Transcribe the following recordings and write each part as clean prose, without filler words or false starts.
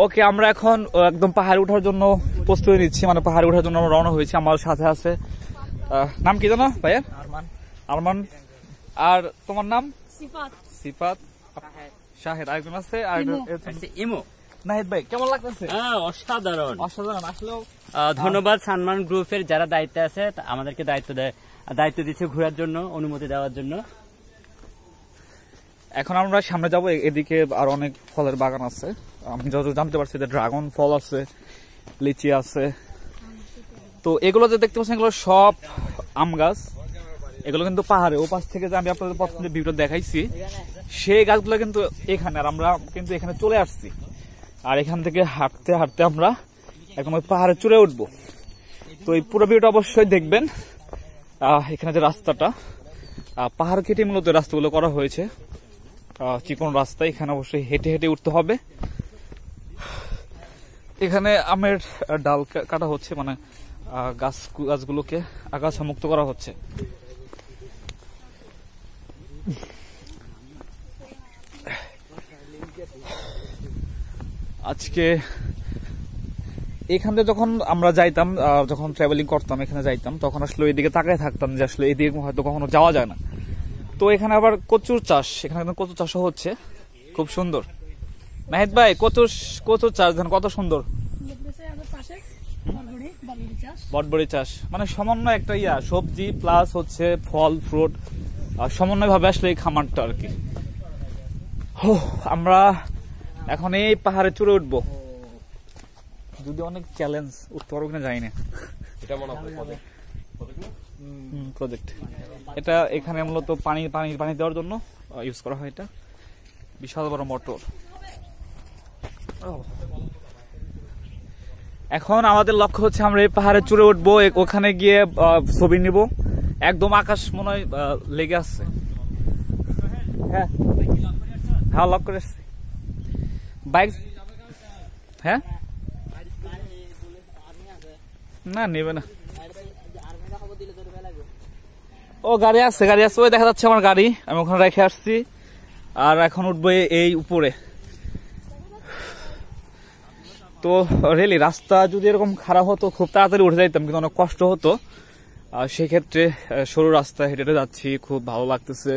ওকে, আমরা এখন একদম পাহাড়ে ওঠার জন্য প্রস্তুতি নিচ্ছি, মানে পাহাড়ে ওঠার জন্য আমরা রওনা হয়েছি। আমার সাথে আছে নাম কি জানো ভাইয়া? আরমান। আর তোমার নাম? সিফাত। শাহেদ। আরেকজন আছে ইমো। নাহিদ ভাই, কেমন লাগতেছে? অসাধারণ। আসলেও ধন্যবাদ সানমান গ্রুপের যারা দায়িত্বে আছে, আমাদেরকে দায়িত্ব দিচ্ছে ঘোরার জন্য, অনুমতি দেওয়ার জন্য। এখন আমরা সামনে যাব, এদিকে আর অনেক ফলের বাগান আছে। আমি যত জানতে পারছি যে ড্রাগন ফল আছে, লিচি আছে। তো এগুলো যে দেখতে পাচ্ছেন এগুলো সব আম গাছ। এগুলো কিন্তু পাহাড়ে ও পাশ থেকে যে আমি আপনাদের প্রথমে ভিডিও দেখাইছি সেই গাছগুলো কিন্তু এখানে, আর আমরা কিন্তু এখানে চলে আসছি। আর এখান থেকে হাঁটতে হাঁটতে আমরা একদম ওই পাহাড়ে চড়ে উঠবো। তো এই পুরো ভিডিওটা অবশ্যই দেখবেন। এখানে যে রাস্তাটা পাহাড় কেটে মূলত রাস্তাগুলো করা হয়েছে, চিকন রাস্তা। এখানে অবশ্যই হেঁটে হেঁটে উঠতে হবে। এখানে আমের ডাল কাটা হচ্ছে, মানে গাছগুলোকে আগাছা মুক্ত করা হচ্ছে। আজকে এখান থেকে যখন আমরা যাইতাম, যখন ট্রাভেলিং করতাম এখানে যাইতাম, তখন আসলে এদিকে তাকায় থাকতাম যে আসলে এদিকে হয়তো কখনো যাওয়া যায় না। তো এখানে আবার কচুর চাষ, এখানে কচুর চাষও হচ্ছে, খুব সুন্দর। নাহিদ ভাই, কচুর চাষ দেন কত সুন্দর। বটবড়ি চাষ মানে সমন্বয় একটা সবজি প্লাস হচ্ছে ফল ফ্রুট, সমন্বয় ভাবে আসলে এই খামারটা আর কি। আমরা এখন এই পাহাড়ে চড়ে উঠবো, যদি অনেক চ্যালেঞ্জ, উঠতে পারবো কিনা জানি না। এটা মনে হয় প্রজেক্ট। এটা এখানে মূলত পানি দেওয়ার জন্য ইউজ করা হয়। এটা বিশাল বড় মোটর। এখন আমাদের লক্ষ্য হচ্ছে আমরা এই পাহাড়ে চড়ে উঠবো, ওখানে গিয়ে ছবি নিব। একদম আকাশ মনে হয় লেগে আসছে। হ্যাঁ হ্যাঁ, লক করে আসছে বাইক। হ্যাঁ না, নেবে না। ও গাড়ি আছে, ওই দেখা যাচ্ছে আমার গাড়ি, আমি ওখানে রেখে আসছি। আর এখন উঠবো এই উপরে। তো রেলি রাস্তা যদি এরকম খারাপ হতো খুব তাড়াতাড়ি উঠে যাইতাম, কিন্তু অনেক কষ্ট হতো। সেক্ষেত্রে সরু রাস্তা হেঁটে হেঁটে যাচ্ছি, খুব ভালো লাগতেছে।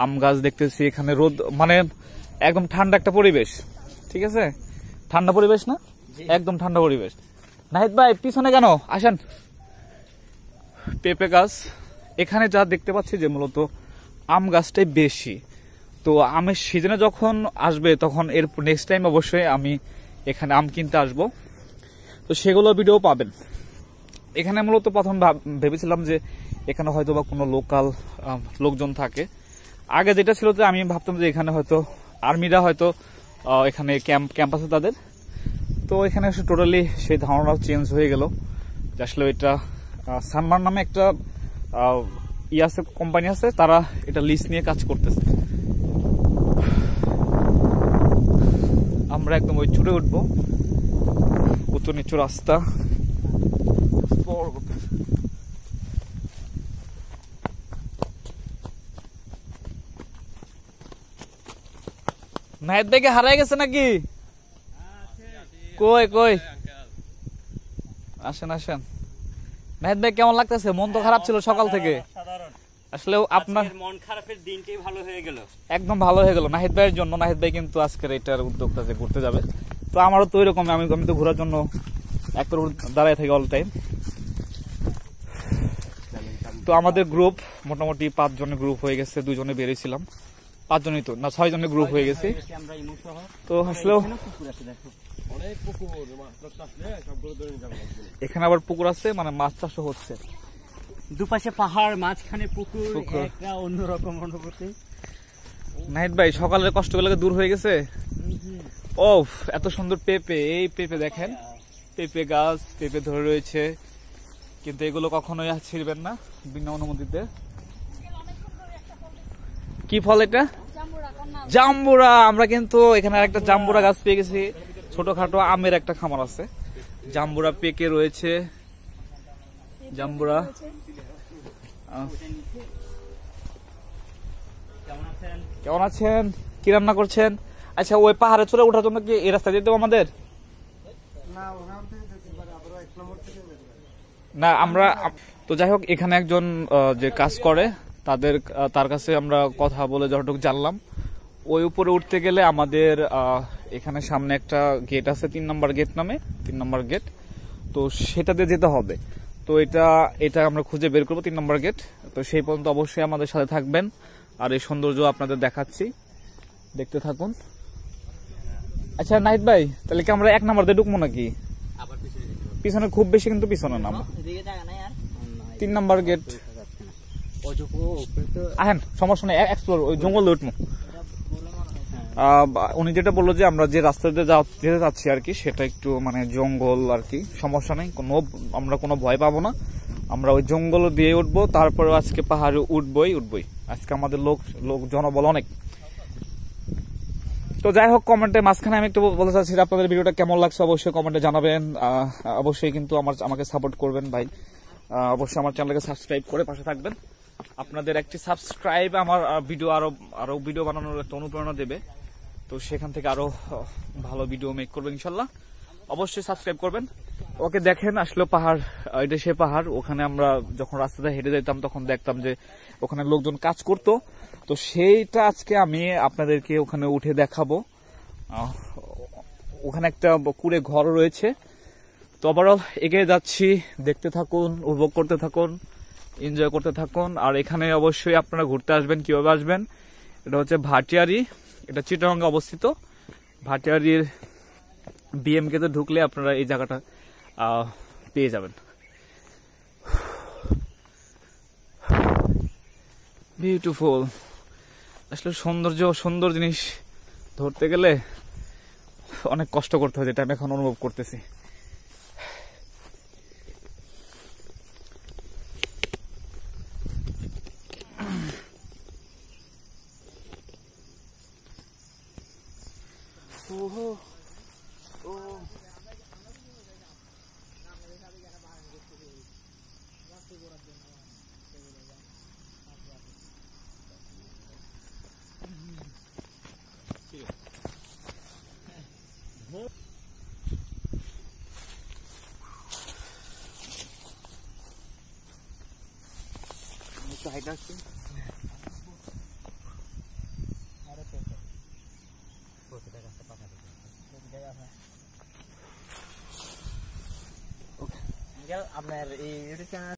আম গাছ দেখতেছি, এখানে রোদ, মানে একদম ঠান্ডা একটা পরিবেশ। ঠিক আছে, ঠান্ডা পরিবেশ না, একদম ঠান্ডা পরিবেশ। নাহিদ ভাই পিছনে কেন আসেন। পেঁপে গাছ এখানে যা দেখতে পাচ্ছি যে মূলত আম গাছটাই বেশি। তো আমের সিজনে যখন আসবে তখন এর নেক্সট টাইম অবশ্যই আমি এখানে আম কিনতে আসবো, তো সেগুলো ভিডিও পাবেন। এখানে মূলত প্রথম ভেবেছিলাম যে এখানে হয়তো বা কোনো লোকাল লোকজন থাকে। আগে যেটা ছিল যে আমি ভাবতাম যে এখানে হয়তো আর্মিরা হয়তো এখানে ক্যাম্প আছে তাদের। তো এখানে এসে টোটালি সেই ধারণাও চেঞ্জ হয়ে গেল। আসলে এটা সানমান নামে একটা আছে, কোম্পানি আছে, তারা এটা লিজ নিয়ে কাজ করতেছে। আমরা একদম ওই চড়ে উঠবো, উঁচু নিচু রাস্তা। নাহিদ ভাইকে হারাই গেছে নাকি? কই আসেন। নাহিদ ভাই কেমন লাগতেছে? মন তো খারাপ ছিল সকাল থেকে। আসলে আপনার মন খারাপের দিনটাই ভালো হয়ে গেল, একদম ভালো হয়ে গেল নাহিদ ভাইয়ের জন্য। নাহিদ ভাই কিন্তু আজকের এটার উদ্যোগটা যে ঘুরতে যাবে, তো আমারও তো এরকম, আমি তো ঘোরার জন্য একটা দাঁড়ায় থাকি অল টাইম। তো আমাদের গ্রুপ মোটামুটি 5 জনের গ্রুপ হয়ে গেছে, 2 জনে বেরিয়েছিলাম, 5 জনই তো না, 6 জনের গ্রুপ হয়ে গেছে। তো আসলেও এখানে আবার পুকুর আছে, মানে মাছ চাষও হচ্ছে। দুপাশে পাহাড়, মাঝখানে পুকুর, একটা অন্যরকম অনুভূতি। নাহিদ ভাই সকালের কষ্টগুলো দূর হয়ে গেছে। ও এত সুন্দর পেঁপে, এই পেঁপে দেখেন, পেঁপে গাছ, পেঁপে ধরে রয়েছে, কিন্তু এগুলো কখনোই ছিড়বেন না বিনা অনুমতিতে। কি ফল এটা? জাম্বুরা। আমরা কিন্তু এখানে একটা জাম্বুরা গাছ পেয়ে গেছি। ছোটখাটো আমের একটা খামার আছে, জাম্বুরা পেকে রয়েছে। জাম্বুরা কেমন আছেন? কি রান্না করছেন? আচ্ছা, ওই পাহাড়ে চড়ে ওঠার জন্য কি এই রাস্তা যেতে হবে আমাদের? না, আমরা তো যাই হোক, এখানে একজন যে কাজ করে তার কাছে আমরা কথা বলে যতটুকু জানলাম, ওই উপরে উঠতে গেলে আমাদের এখানে সামনে একটা গেট আছে, 3 নম্বর গেট নামে, 3 নম্বর গেট, তো সেটাতে যেতে হবে। তো এটা আমরা খুঁজে বের করবো, 3 নম্বর গেট। তো সেই পর্যন্ত অবশ্যই আমাদের সাথে থাকবেন, আর এই সৌন্দর্য আপনাদের দেখাচ্ছি, দেখতে থাকুন। আচ্ছা নাহিদ ভাই, তাহলে কি আমরা 1 নম্বর দিয়ে ঢুকবো নাকি? পিছনে খুব বেশি কিন্তু পিছনে নাম, 3 নম্বর গেট। আহেন, সমস্যা নেই, এক্সপ্লোর, ওই জঙ্গল উঠবো। উনি যেটা বললো যে আমরা যে রাস্তাতে যেতে যাচ্ছি আর কি, সেটা একটু মানে জঙ্গল আর কি, সমস্যা নেই, আমরা কোনো ভয় পাবো না, আমরা ওই জঙ্গল দিয়ে উঠবো। তারপরে আজকে পাহাড়ে উঠবই। আজকে আমাদের লোক জনবল অনেক। তো যাই হোক, কমেন্টে মাঝখানে আমি একটু বলতে চাচ্ছি আপনাদের ভিডিওটা কেমন লাগছে অবশ্যই কমেন্টে জানাবেন। অবশ্যই কিন্তু আমাকে সাপোর্ট করবেন ভাই, অবশ্যই আমার চ্যানেলকে সাবস্ক্রাইব করে পাশে থাকবেন। আপনাদের একটি সাবস্ক্রাইব আমার ভিডিও আরো ভিডিও বানানোর একটা অনুপ্রেরণা দেবে, তো সেখান থেকে আরো ভালো ভিডিও মেক করবেন ইনশাল্লাহ। অবশ্যই সাবস্ক্রাইব করবেন। ওকে, দেখেন আসলে পাহাড়, এটা সে পাহাড়। ওখানে আমরা যখন রাস্তাতে হেঁটে যেতাম তখন দেখতাম যে ওখানে লোকজন কাজ করতো, তো সেইটা আজকে আমি আপনাদেরকে ওখানে উঠে দেখাবো। ওখানে একটা কুড়ে ঘর রয়েছে। তো ওভারঅল এগিয়ে যাচ্ছি, দেখতে থাকুন, উপভোগ করতে থাকুন, এনজয় করতে থাকুন। আর এখানে অবশ্যই আপনারা ঘুরতে আসবেন। কিভাবে আসবেন? এটা হচ্ছে ভাটিয়ারি, এটা চিটাগাঙ্গে অবস্থিত। ভাটিয়ারির বিএমকে তে ঢুকলে আপনারা এই জায়গাটা পেয়ে যাবেন। বিউটিফুল, আসলে সুন্দর জিনিস ধরতে গেলে অনেক কষ্ট করতে হয়, যেটা আমি এখন অনুভব করতেছি। আপনার এই ইউটিউব চ্যানেল